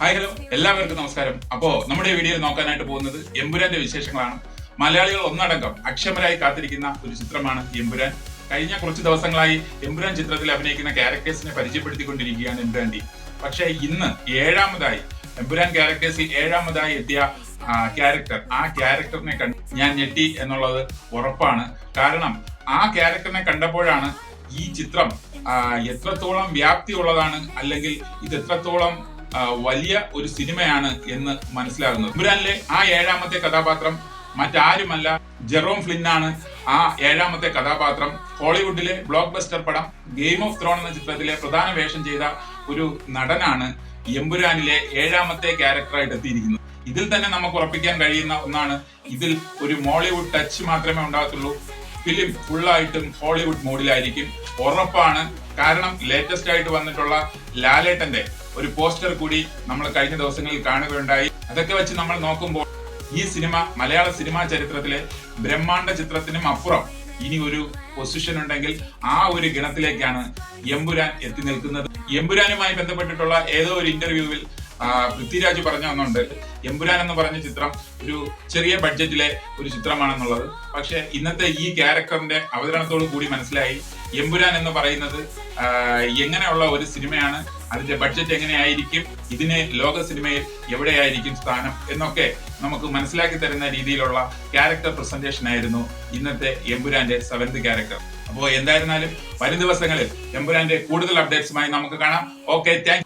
Hi hello എല്ലാവർക്കും നമസ്കാരം. അപ്പോ നമ്മുടെ വീഡിയോയിൽ നോക്കാനായിട്ട് പോകുന്നത് എമ്പുരാന്റെ വിശേഷങ്ങളാണ്. മലയാളികൾ ഒന്നടങ്കം അക്ഷമരായി കാത്തിരിക്കുന്ന ഒരു ചിത്രമാണ് എമ്പുരാൻ. കഴിഞ്ഞ കുറച്ച് ദിവസങ്ങളായി എമ്പുരാൻ ചിത്രത്തിൽ അഭിനയിക്കുന്ന ക്യാരക്ടേഴ്സിനെ പരിചയപ്പെടുത്തിക്കൊണ്ടിരിക്കുകയാണ് എമ്പുരാൻ ടീം. പക്ഷേ ഇന്ന് ഏഴാമതായി എമ്പുരാൻ ക്യാരക്ടേഴ്സിൽ ഏഴാമതായി എത്തിയ ആ ക്യാരക്ടറിനെ കണ്ട് ഞാൻ ഞെട്ടി എന്നുള്ളത് ഉറപ്പാണ്. കാരണം ആ ക്യാരക്ടറിനെ കണ്ടപ്പോഴാണ് ഈ ചിത്രം എത്രത്തോളം വ്യാപ്തി ഉള്ളതാണ്, അല്ലെങ്കിൽ ഇത് എത്രത്തോളം വലിയ ഒരു സിനിമയാണ് എന്ന് മനസ്സിലാകുന്നത്. എമ്പുരാനിലെ ആ ഏഴാമത്തെ കഥാപാത്രം മറ്റാരുമല്ല, ജെറോം ഫ്ലിന്നാണ്. ആ ഏഴാമത്തെ കഥാപാത്രം ഹോളിവുഡിലെ ബ്ലോക്ക് ബസ്റ്റർ പടം ഗെയിം ഓഫ് ത്രോൺ എന്ന ചിത്രത്തിലെ പ്രധാന വേഷം ചെയ്ത ഒരു നടനാണ് എമ്പുരാനിലെ ഏഴാമത്തെ ക്യാരക്ടറായിട്ട് എത്തിയിരിക്കുന്നത്. ഇതിൽ തന്നെ നമുക്ക് ഉറപ്പിക്കാൻ കഴിയുന്ന ഒന്നാണ്, ഇതിൽ ഒരു മോളിവുഡ് ടച്ച് മാത്രമേ ഉണ്ടാകത്തുള്ളൂ. ഫിലിം ഫുള്ളായിട്ടും ഹോളിവുഡ് മോഡിലായിരിക്കും, ഉറപ്പാണ്. കാരണം ലേറ്റസ്റ്റ് ആയിട്ട് വന്നിട്ടുള്ള ലാലേട്ടന്റെ ഒരു പോസ്റ്റർ കൂടി നമ്മൾ കഴിഞ്ഞ ദിവസങ്ങളിൽ കാണുകയുണ്ടായി. അതൊക്കെ വെച്ച് നമ്മൾ നോക്കുമ്പോൾ ഈ സിനിമ മലയാള സിനിമാ ചരിത്രത്തിലെ ബ്രഹ്മാണ്ഡ ചിത്രത്തിനും അപ്പുറം ഇനി ഒരു പൊസിഷൻ ഉണ്ടെങ്കിൽ ആ ഒരു ഗണത്തിലേക്കാണ് എമ്പുരാൻ എത്തി നിൽക്കുന്നത്. എമ്പുരാനുമായി ബന്ധപ്പെട്ടിട്ടുള്ള ഏതോ ഒരു ഇന്റർവ്യൂവിൽ പൃഥ്വിരാജ് പറഞ്ഞ ഒന്നുണ്ട്, എമ്പുരാൻ എന്ന് പറഞ്ഞ ചിത്രം ഒരു ചെറിയ ബഡ്ജറ്റിലെ ഒരു ചിത്രമാണെന്നുള്ളത്. പക്ഷെ ഇന്നത്തെ ഈ ക്യാരക്ടറിന്റെ അവതരണത്തോടു കൂടി മനസ്സിലായി എമ്പുരാൻ എന്ന് പറയുന്നത് എങ്ങനെയുള്ള ഒരു സിനിമയാണ്, അതിന്റെ ബഡ്ജറ്റ് എങ്ങനെയായിരിക്കും, ഇതിന് ലോക സിനിമയിൽ എവിടെയായിരിക്കും സ്ഥാനം എന്നൊക്കെ നമുക്ക് മനസ്സിലാക്കി തരുന്ന രീതിയിലുള്ള ക്യാരക്ടർ പ്രസന്റേഷൻ ആയിരുന്നു ഇന്നത്തെ എമ്പുരാന്റെ 7th ക്യാരക്ടർ. അപ്പോൾ എന്തായിരുന്നാലും വരും ദിവസങ്ങളിൽ എമ്പുരാന്റെ കൂടുതൽ അപ്ഡേറ്റ്സുമായി നമുക്ക് കാണാം. Okay, thank